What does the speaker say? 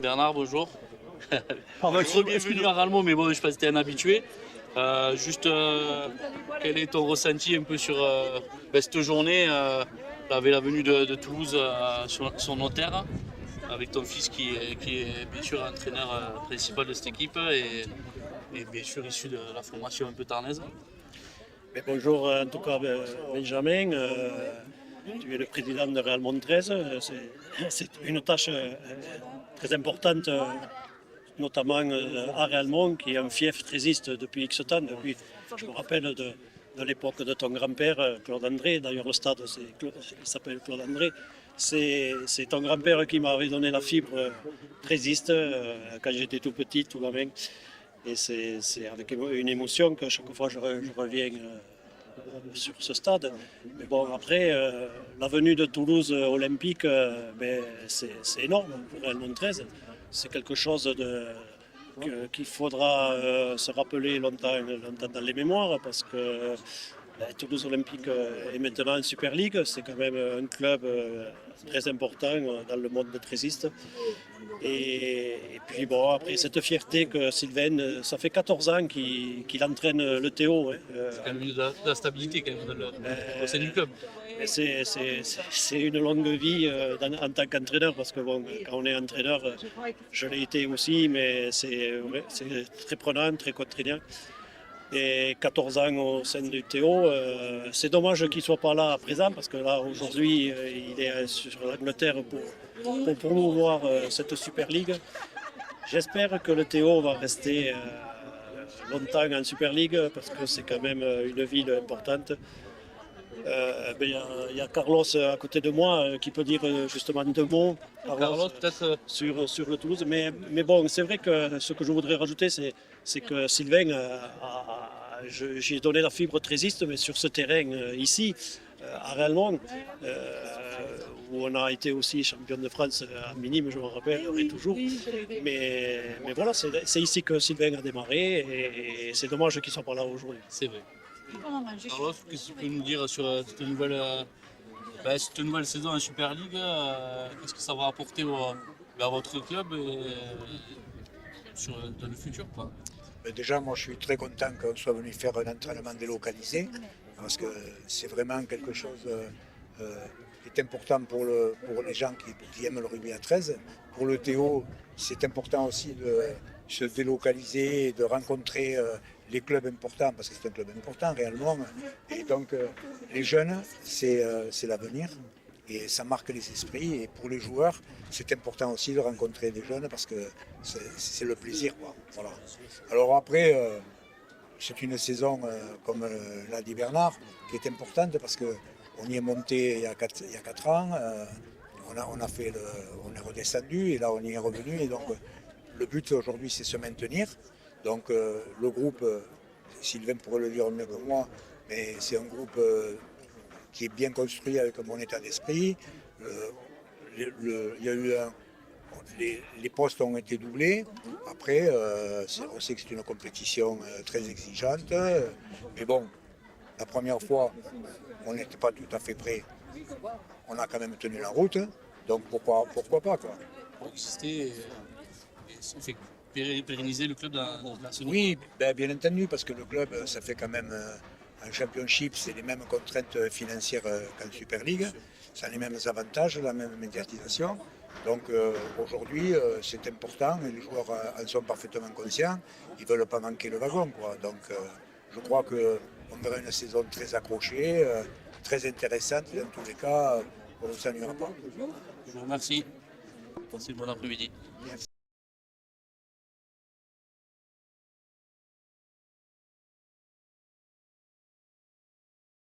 Bernard, bonjour. Pardon, Bienvenue à Ralmont, mais bon, je pense que tu es un habitué. Quel est ton ressenti un peu sur cette journée avec la venue de Toulouse sur nos terres, avec ton fils qui est bien sûr entraîneur principal de cette équipe et bien sûr issu de la formation un peu tarnaise. Mais bonjour en tout cas Benjamin, tu es le président de Real Mont 13. C'est une tâche très importante, notamment à Real Mont, qui est un fief trésiste depuis X temps. Je me rappelle de l'époque de ton grand-père, Claude André. D'ailleurs, le stade il s'appelle Claude André. C'est ton grand-père qui m'avait donné la fibre trésiste quand j'étais tout petit, tout gamin. Et c'est avec une émotion que chaque fois je reviens sur ce stade. Mais bon, après, la venue de Toulouse olympique, c'est énorme pour Real Mont 13. C'est quelque chose qu'il faudra se rappeler longtemps dans les mémoires, parce que Toulouse Olympique est maintenant en Super League. C'est quand même un club très important dans le monde des trésistes. Et puis bon, après cette fierté que Sylvain, ça fait 14 ans qu'il entraîne le Théo. C'est quand même de la stabilité quand même au sein du club. C'est une longue vie en tant qu'entraîneur, parce que bon, quand on est entraîneur, je l'ai été aussi, mais c'est très prenant, très contraignant. Et 14 ans au sein du Théo, c'est dommage qu'il ne soit pas là à présent, parce que là aujourd'hui il est sur l'Angleterre pour promouvoir cette Super League. J'espère que le Théo va rester longtemps en Super League, parce que c'est quand même une ville importante. Il y a Carlos à côté de moi qui peut dire justement deux mots. Carlos, peut-être sur le Toulouse. Mais bon, c'est vrai que ce que je voudrais rajouter, c'est que Sylvain, j'ai donné la fibre trésiste, mais sur ce terrain ici, à Real Mont, où on a été aussi champion de France à minime, je me rappelle toujours. Mais voilà, c'est ici que Sylvain a démarré, et c'est dommage qu'il ne soit pas là aujourd'hui. c'est vrai. Carlos, qu'est-ce que tu peux nous dire sur cette nouvelle saison en Super League? Qu'est-ce que ça va apporter à votre club dans le futur, quoi? Déjà, moi je suis très content qu'on soit venu faire un entraînement délocalisé, parce que c'est vraiment quelque chose qui est important pour les gens qui aiment le rugby à 13. Pour le Théo, c'est important aussi de se délocaliser et de rencontrer les clubs importants, parce que c'est un club important réellement. Et donc les jeunes, c'est l'avenir. Et ça marque les esprits. Et pour les joueurs, c'est important aussi de rencontrer des jeunes, parce que c'est le plaisir, quoi. Voilà. Alors après, c'est une saison, comme l'a dit Bernard, qui est importante, parce qu'on y est monté il y a 4 ans. On est redescendu et là on y est revenu. Et donc le but aujourd'hui, c'est se maintenir. Donc le groupe, Sylvain pourrait le dire mieux que moi, mais c'est un groupe qui est bien construit avec un bon état d'esprit. Il y a eu les postes ont été doublés. Après, on sait que c'est une compétition très exigeante. Mais bon, la première fois, on n'était pas tout à fait prêt. On a quand même tenu la route. Donc pourquoi pas, quoi. Pour exister et pérenniser le club dans la saison. Oui, bien entendu, parce que le club, ça fait quand même un championship, c'est les mêmes contraintes financières qu'en Super League. Ça a les mêmes avantages, la même médiatisation. Donc aujourd'hui, c'est important et les joueurs en sont parfaitement conscients. Ils ne veulent pas manquer le wagon, quoi. Donc je crois qu'on verra une saison très accrochée, très intéressante. Dans tous les cas, on ne s'ennuiera pas. Je vous remercie. Passez une bonne après-midi. Merci.